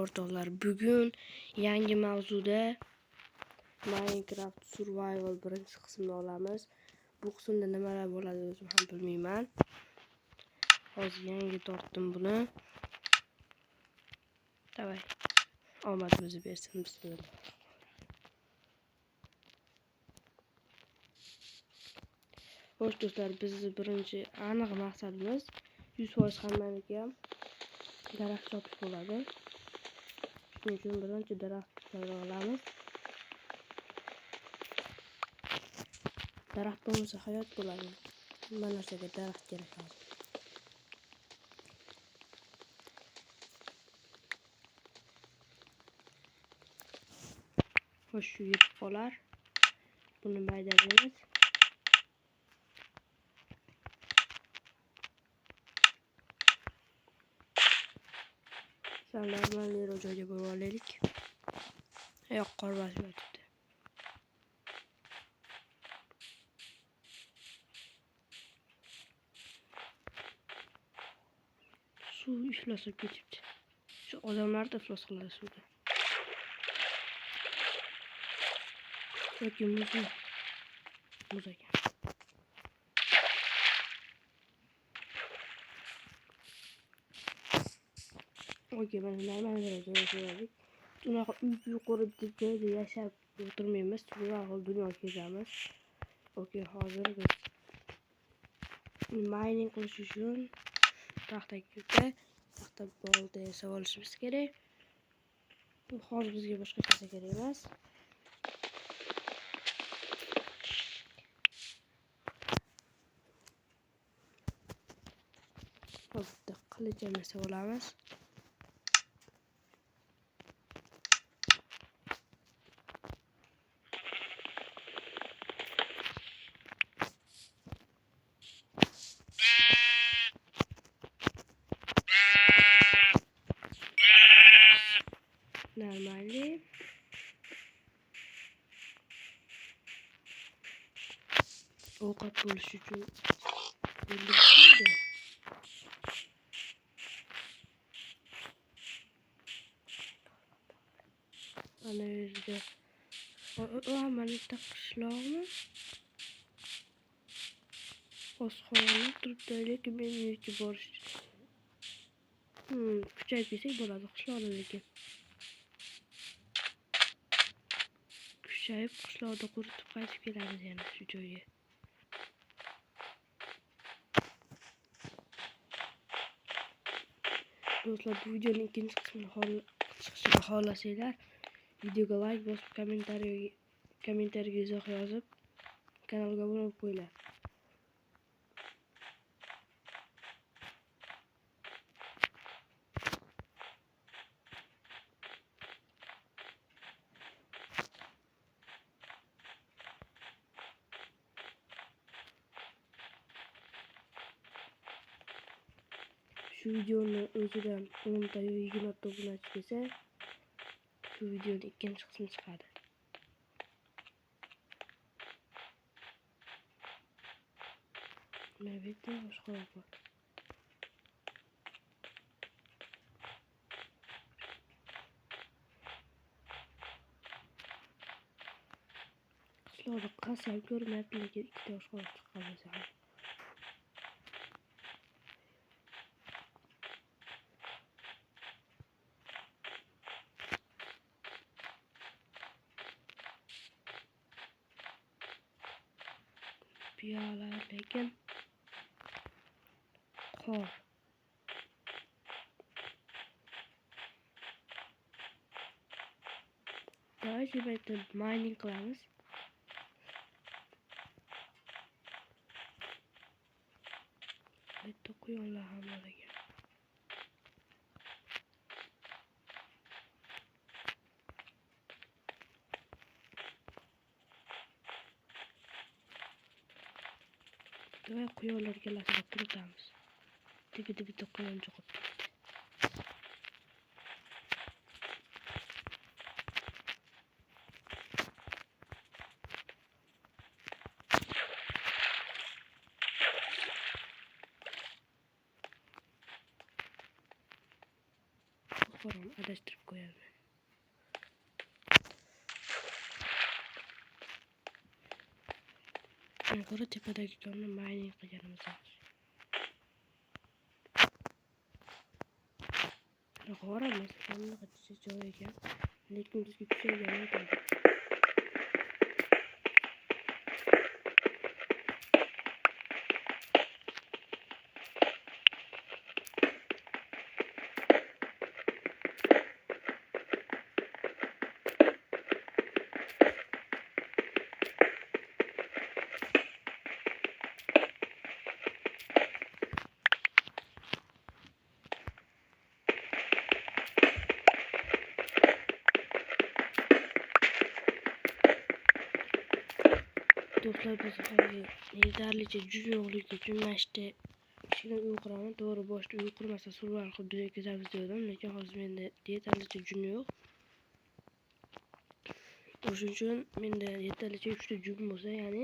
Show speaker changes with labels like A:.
A: o'rtoqlar, bugun yangi mavzuda Minecraft Survival birinchi qismini olamiz. Bu qismda nimalar bo'ladi o'zim ham bilmayman. Hozir yangi tortdim buni. Davay. Omadimizni bersin. Bismillah. Xo'sh do'stlar, bizning birinchi aniq maqsadimiz 100% hammaniki ham daraxt chopish bo'ladi. Shuning uchun birinchi daraxt olamiz. Daraxt bo'lmasa hayot bo'ladi. Hamma narsaga daraxt kerak hozir. Xo'sh, shu yetib qolar. Buni maydalaymiz. Normalniy joyga qo'yib olaylik. Yo'q, qor bosib yotibdi. Suv iflosib ketibdi. Shu odamlar da iflos qiladi suvda. Yoki muz ekan. Okey, mana normalniy joyga qo'ydik. Unaqa uy qurib joyda yashab o'tirmaymiz. Survival dunyo kezamiz. Okey, hozir biz mining qilish uchun taxta bolta yasab olishimiz kerak. Bu hozir bizga boshqa narsa kerak emas. Bitta qilich yasab olamiz. Normalniy ovqat bo'lish uchun bo'lishdi. Ana yerda mana bitta qishloqmi? Oshxona turibdi, lekin men yerga borish kuchayib kelsak bo'ladi qishloqda, lekin kuchayib qishloqda quritib qaytib kelamiz yana shu joyga. Do'stlar, bu videoning ikkinchi qismini chiqishini xohlasanglar, videoga like bosib, kommentariyaga izoh yozib, kanalga obuna bo'lib qo'yinglar. Shu videoni o'zidan 10 ta 20 ta obunachi kelsa, shu videoning ikkinchi qismi chiqadi. Mana bu yerda oshxona bor. Qishloqda qasam ko'rinmayapti, lekin ikkita oshxona chiqqan bo'lsa ham. Piyolar, lekin qor. Davay, bu yerda mining qilamiz. Bu yerda quyonlar ham bor ekan. Davay, quyonlar kelasi quritamiz. Tepida bitta quyon cho'qib turibdi. Tamam, adashtirib qo'yadi. Yuqori tepadagi konni mining qilganimiz yaxshi. Boramiz, konni qilishga joy ekan, lekin bizga kuchaygan yetadi. Do'stlar, biz hozir yetarlicha jun yo'qligi uchun mana ishda kichkina uy quraman. To'g'ri, boshda uy qurmasa survival hududga ketamiz dedim, lekin hozir menda yetarlicha jun yo'q. O'shuning uchun menda yetarlicha 3 ta jun bo'lsa, ya'ni